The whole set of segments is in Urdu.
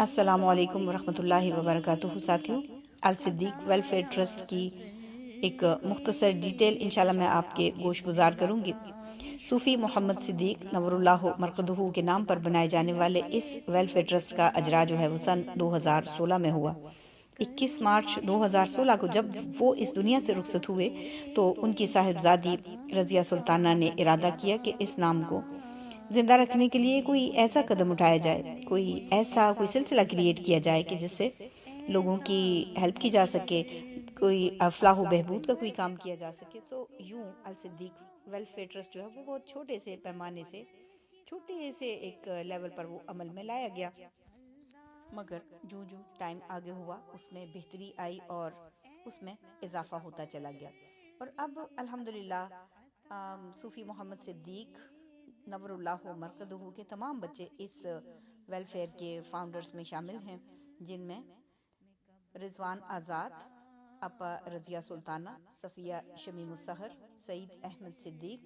السلام علیکم ورحمۃ اللہ وبرکاتہ ساتھیوں، الصدیق ویلفیئر ٹرسٹ کی ایک مختصر ڈیٹیل انشاءاللہ میں آپ کے گوش گزار کروں گی۔ صوفی محمد صدیق نور اللہ مرقدہ کے نام پر بنائے جانے والے اس ویلفیئر ٹرسٹ کا اجرا جو ہے وہ سن 2016 میں ہوا۔ 21 مارچ 2016 کو جب وہ اس دنیا سے رخصت ہوئے تو ان کی صاحبزادی رضیہ سلطانہ نے ارادہ کیا کہ اس نام کو زندہ رکھنے کے لیے کوئی ایسا قدم اٹھایا جائے، کوئی سلسلہ کریٹ کیا جائے کہ جس سے لوگوں کی ہیلپ کی جا سکے، کوئی فلاح و بہبود کا کوئی کام کیا جا سکے۔ تو یوں الصدیق ویلفیئر ٹرسٹ جو ہے وہ بہت چھوٹے سے پیمانے سے، چھوٹے سے ایک لیول پر وہ عمل میں لایا گیا، مگر جو ٹائم آگے ہوا اس میں بہتری آئی اور اس میں اضافہ ہوتا چلا گیا۔ اور اب الحمدللہ صوفی محمد صدیق نور اللہ مرقدہ کے تمام بچے اس ویلفیئر کے فاؤنڈرز میں شامل ہیں، جن میں رضوان آزاد، اپا رضیہ سلطانہ، صفیہ شمیم السحر، سعید احمد صدیق،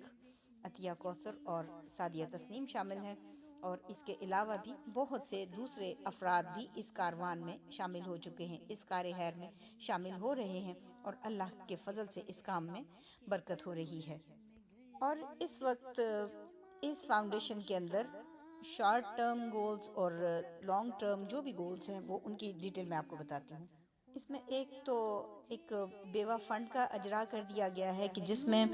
عطیہ کوثر اور سعدیہ تسنیم شامل ہیں۔ اور اس کے علاوہ بھی بہت سے دوسرے افراد بھی اس کاروان میں شامل ہو چکے ہیں، اس کار خیر میں شامل ہو رہے ہیں، اور اللہ کے فضل سے اس کام میں برکت ہو رہی ہے۔ اور اس وقت اس فاؤنڈیشن کے اندر شارٹ ٹرم گولز اور لانگ ٹرم جو بھی گولز ہیں وہ ان کی ڈیٹیل میں آپ کو بتاتی ہوں۔ اس میں ایک بیوہ فنڈ کا اجرا کر دیا گیا ہے کہ جس میں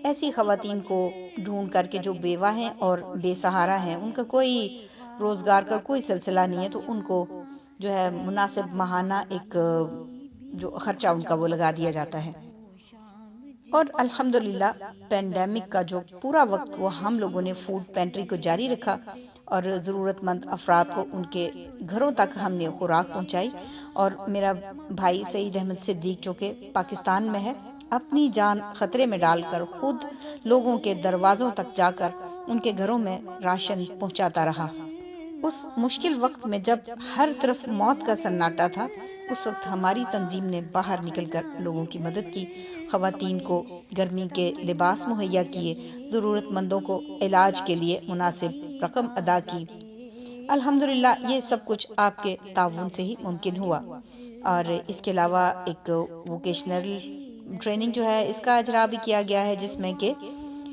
ایسی خواتین کو ڈھونڈ کر کے جو بیوہ ہیں اور بے سہارا ہیں، ان کا کوئی روزگار کا کوئی سلسلہ نہیں ہے، تو ان کو جو ہے مناسب ماہانہ ایک جو خرچہ ان کا وہ لگا دیا جاتا ہے۔ اور الحمدللہ پینڈیمک کا جو پورا وقت وہ ہم لوگوں نے فوڈ پینٹری کو جاری رکھا اور ضرورت مند افراد کو ان کے گھروں تک ہم نے خوراک پہنچائی۔ اور میرا بھائی سعید احمد صدیق جو کہ پاکستان میں ہے، اپنی جان خطرے میں ڈال کر خود لوگوں کے دروازوں تک جا کر ان کے گھروں میں راشن پہنچاتا رہا۔ اس مشکل وقت میں جب ہر طرف موت کا سناٹا تھا، اس وقت ہماری تنظیم نے باہر نکل کر لوگوں کی مدد کی، خواتین کو گرمی کے لباس مہیا کیے، ضرورت مندوں کو علاج کے لیے مناسب رقم ادا کی۔ الحمدللہ یہ سب کچھ آپ کے تعاون سے ہی ممکن ہوا۔ اور اس کے علاوہ ایک ووکیشنل ٹریننگ جو ہے اس کا اجرا بھی کیا گیا ہے، جس میں کہ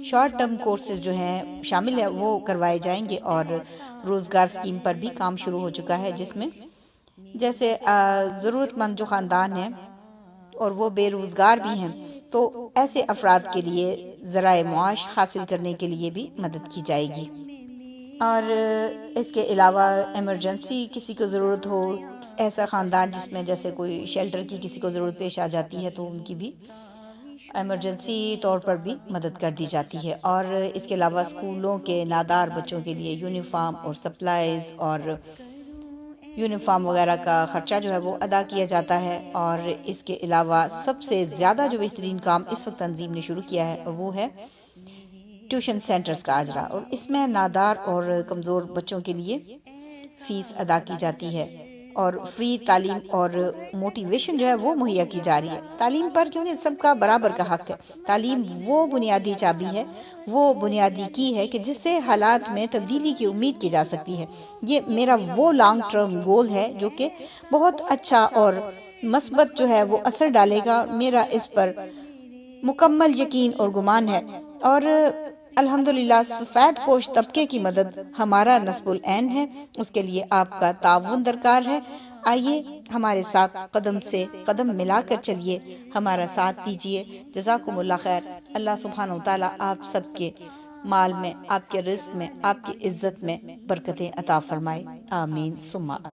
شارٹ ٹرم کورسز جو ہیں شامل ہیں وہ کروائے جائیں گے، اور روزگار اسکیم پر بھی کام شروع ہو چکا ہے، جس میں جیسے ضرورت مند جو خاندان ہیں اور وہ بے روزگار بھی ہیں، تو ایسے افراد کے لیے ذرائع معاش حاصل کرنے کے لیے بھی مدد کی جائے گی۔ اور اس کے علاوہ ایمرجنسی کسی کو ضرورت ہو، ایسا خاندان جس میں جیسے کوئی شیلٹر کی کسی کو ضرورت پیش آ جاتی ہے، تو ان کی بھی ایمرجنسی طور پر بھی مدد کر دی جاتی ہے۔ اور اس کے علاوہ اسکولوں کے نادار بچوں کے لیے یونیفارم اور سپلائز اور یونیفارم وغیرہ کا خرچہ جو ہے وہ ادا کیا جاتا ہے۔ اور اس کے علاوہ سب سے زیادہ جو بہترین کام اس وقت تنظیم نے شروع کیا ہے وہ ہے ٹیوشن سینٹرز کا اجرا، اور اس میں نادار اور کمزور بچوں کے لیے فیس ادا کی جاتی ہے، اور فری تعلیم اور موٹیویشن جو ہے وہ مہیا کی جا رہی ہے تعلیم پر، کیونکہ سب کا برابر کا حق ہے۔ تعلیم وہ بنیادی چابی ہے، وہ بنیادی کی ہے کہ جس سے حالات میں تبدیلی کی امید کی جا سکتی ہے۔ یہ میرا وہ لانگ ٹرم گول ہے جو کہ بہت اچھا اور مثبت جو ہے وہ اثر ڈالے گا، میرا اس پر مکمل یقین اور گمان ہے۔ اور الحمدللہ سفید پوش طبقے کی مدد ہمارا نصب العین ہے، اس کے لیے آپ کا تعاون درکار ہے۔ آئیے ہمارے ساتھ قدم سے قدم ملا کر چلیے، ہمارا ساتھ دیجیے۔ جزاکم اللہ خیر۔ اللہ سبحانہ وتعالی آپ سب کے مال میں، آپ کے رزق میں، آپ کی عزت میں برکتیں عطا فرمائے، آمین ثم